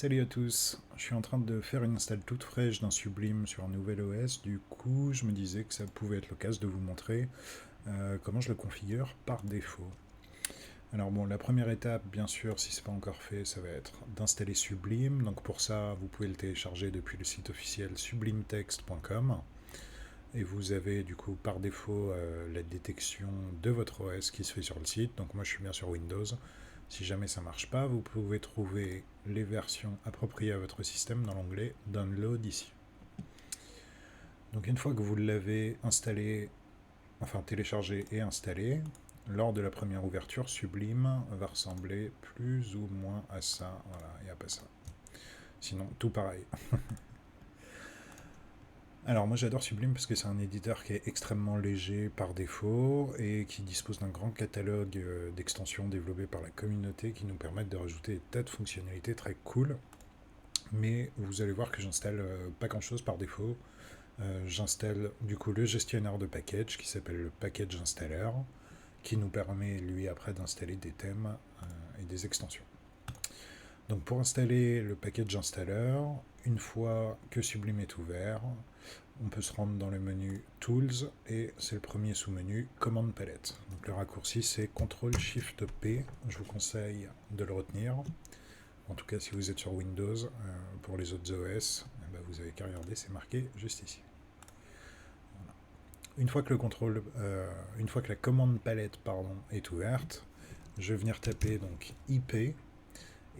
Salut à tous, je suis en train de faire une install toute fraîche d'un Sublime sur un nouvel OS, du coup je me disais que ça pouvait être l'occasion de vous montrer comment je le configure par défaut. Alors bon, la première étape, bien sûr, si ce n'est pas encore fait, ça va être d'installer Sublime. Donc pour ça, vous pouvez le télécharger depuis le site officiel sublimetext.com. Et vous avez du coup par défaut la détection de votre OS qui se fait sur le site. Donc moi je suis bien sur Windows. Si jamais ça ne marche pas, vous pouvez trouver les versions appropriées à votre système dans l'onglet Download ici. Donc une fois que vous l'avez installé, enfin téléchargé et installé, lors de la première ouverture, Sublime va ressembler plus ou moins à ça. Voilà, il n'y a pas ça. Sinon, tout pareil. Alors moi j'adore Sublime parce que c'est un éditeur qui est extrêmement léger par défaut et qui dispose d'un grand catalogue d'extensions développées par la communauté qui nous permettent de rajouter des tas de fonctionnalités très cool. Mais vous allez voir que j'installe pas grand chose par défaut. J'installe du coup le gestionnaire de package qui s'appelle le package installer qui nous permet lui après d'installer des thèmes et des extensions. Donc pour installer le package installer, une fois que Sublime est ouvert, on peut se rendre dans le menu Tools et c'est le premier sous-menu Command Palette. Donc le raccourci c'est CTRL-SHIFT-P. Je vous conseille de le retenir. En tout cas si vous êtes sur Windows, pour les autres OS, vous n'avez qu'à regarder, c'est marqué juste ici. Voilà. Une fois que la commande palette est ouverte, je vais venir taper donc IP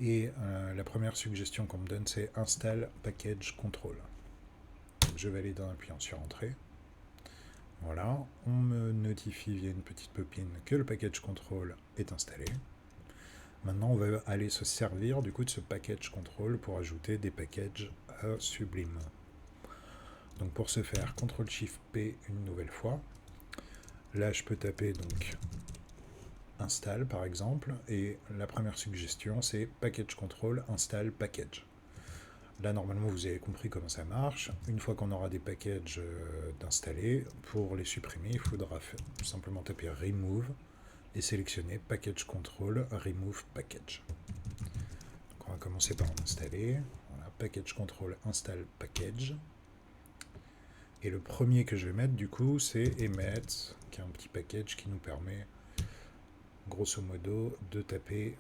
et la première suggestion qu'on me donne c'est Install Package Control. Donc, je valide en appuyant sur Entrée. Voilà, on me notifie via une petite pop-in que le package control est installé. Maintenant, on va aller se servir du coup de ce package control pour ajouter des packages à Sublime. Donc pour ce faire, CTRL-SHIFT-P une nouvelle fois. Là, je peux taper donc install par exemple, et la première suggestion c'est package control install package. Là, normalement, vous avez compris comment ça marche. Une fois qu'on aura des packages d'installer, pour les supprimer, il faudra simplement taper remove et sélectionner package control remove package. Donc, on va commencer par en installer. Voilà, package control install package. Et le premier que je vais mettre, du coup, c'est emmet, qui est un petit package qui nous permet grosso modo de taper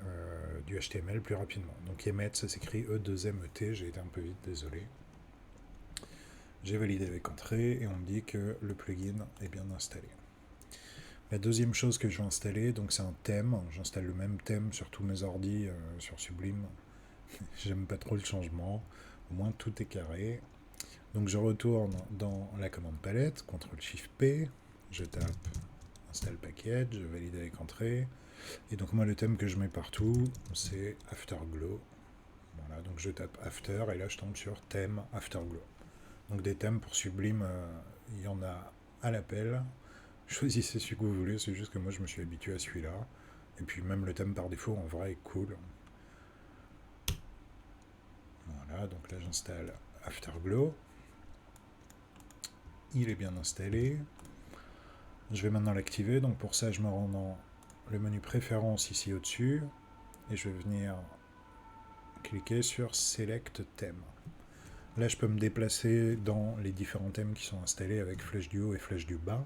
du HTML plus rapidement. Donc emmet, ça s'écrit E2MET, j'ai été un peu vite, désolé. J'ai validé avec entrée et on me dit que le plugin est bien installé. La deuxième chose que je vais installer, donc c'est un thème. J'installe le même thème sur tous mes ordis sur Sublime. J'aime pas trop le changement. Au moins tout est carré. Donc je retourne dans la commande palette, CTRL-SHIFT-P, je tape install package, je valide avec entrée. Et donc moi le thème que je mets partout, c'est Afterglow. Voilà, donc je tape After et là je tombe sur thème Afterglow. Donc des thèmes pour Sublime, il y en a à l'appel. Choisissez celui que vous voulez, c'est juste que moi je me suis habitué à celui-là. Et puis même le thème par défaut en vrai est cool. Voilà, donc là j'installe Afterglow. Il est bien installé. Je vais maintenant l'activer, donc pour ça je me rends dans le menu préférences ici au-dessus. Et je vais venir cliquer sur Select Theme. Là, je peux me déplacer dans les différents thèmes qui sont installés avec flèche du haut et flèche du bas.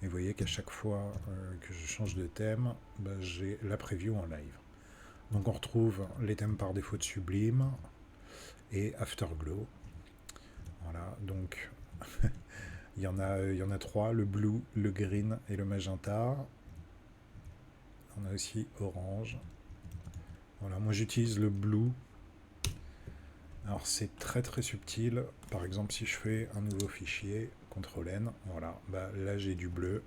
Et vous voyez qu'à chaque fois que je change de thème, j'ai la preview en live. Donc on retrouve les thèmes par défaut de Sublime et Afterglow. Voilà, donc il y en a trois, le blue, le green et le magenta. On a aussi orange. Voilà, moi j'utilise le blue. Alors c'est très très subtil. Par exemple, si je fais un nouveau fichier, CTRL-N, voilà, là j'ai du bleu.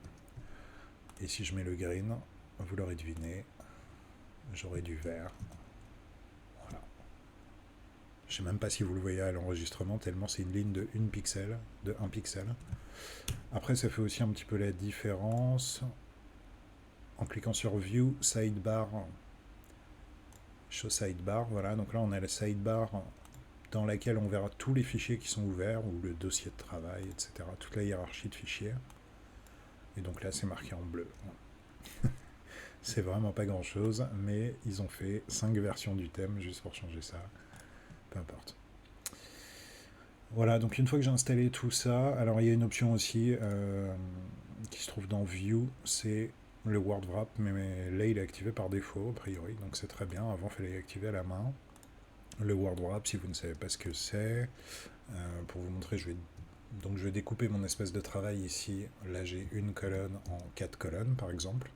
Et si je mets le green, vous l'aurez deviné, j'aurai du vert. Voilà. Je ne sais même pas si vous le voyez à l'enregistrement, tellement c'est une ligne de 1 pixel, de 1 pixel. Après, ça fait aussi un petit peu la différence. En cliquant sur View, Sidebar, Show Sidebar, voilà, donc là on a la sidebar dans laquelle on verra tous les fichiers qui sont ouverts, ou le dossier de travail, etc. Toute la hiérarchie de fichiers. Et donc là c'est marqué en bleu. C'est vraiment pas grand chose, mais ils ont fait 5 versions du thème juste pour changer ça. peu importe. Voilà, donc une fois que j'ai installé tout ça, alors il y a une option aussi qui se trouve dans View, c'est le word wrap, mais là il est activé par défaut a priori, donc c'est très bien. Avant il fallait l'activer à la main. Le word wrap, si vous ne savez pas ce que c'est, pour vous montrer, je vais découper mon espèce de travail ici. Là j'ai une colonne en 4 colonnes par exemple.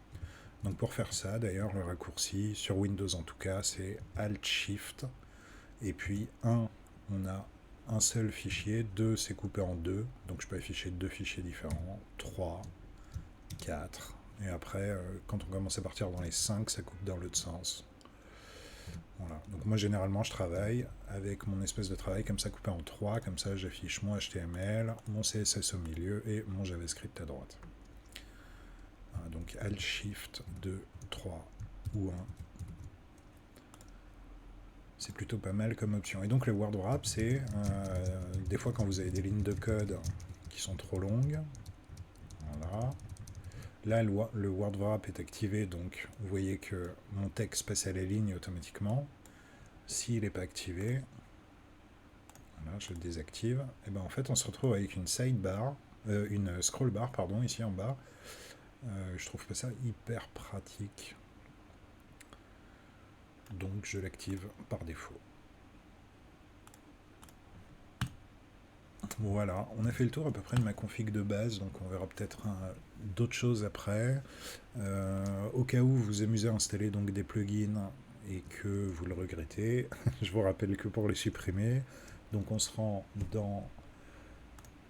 Donc pour faire ça, d'ailleurs, le raccourci, sur Windows en tout cas, c'est Alt-Shift. Et puis 1, on a un seul fichier, 2, c'est coupé en 2, donc je peux afficher 2 fichiers différents, 3, 4, et après, quand on commence à partir dans les 5, ça coupe dans l'autre sens. Voilà. Donc moi généralement je travaille avec mon espèce de travail comme ça coupé en 3, comme ça j'affiche mon HTML, mon CSS au milieu et mon JavaScript à droite. Voilà, donc Alt Shift 2, 3 ou 1. C'est plutôt pas mal comme option. Et donc le word wrap, c'est des fois quand vous avez des lignes de code qui sont trop longues. Voilà. Là, le word wrap est activé, donc vous voyez que mon texte passe à la ligne automatiquement. S'il n'est pas activé, voilà, je le désactive, et ben en fait on se retrouve avec une sidebar, une scroll bar, pardon, ici en bas. Je trouve pas ça hyper pratique. Donc je l'active par défaut. Voilà, on a fait le tour à peu près de ma config de base, donc on verra peut-être d'autres choses après. Au cas où vous vous amusez à installer donc des plugins et que vous le regrettez, je vous rappelle que pour les supprimer, donc on se rend dans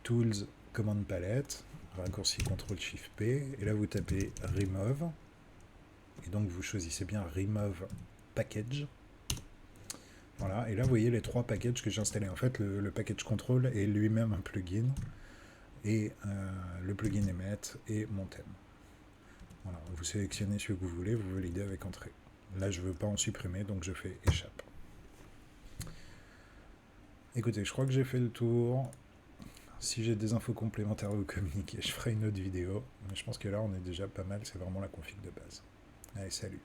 Tools, Command Palette, raccourci CTRL-SHIFT-P, et là vous tapez Remove, et donc vous choisissez bien Remove Package. Voilà, et là vous voyez les 3 packages que j'ai installés. En fait, le package control est lui-même un plugin, et le plugin emmet et mon thème. Voilà, vous sélectionnez ce que vous voulez, vous validez avec entrée. Là, je ne veux pas en supprimer, donc je fais échappe. Écoutez, je crois que j'ai fait le tour. Si j'ai des infos complémentaires à vous communiquer, je ferai une autre vidéo. Mais je pense que là, on est déjà pas mal, c'est vraiment la config de base. Allez, salut.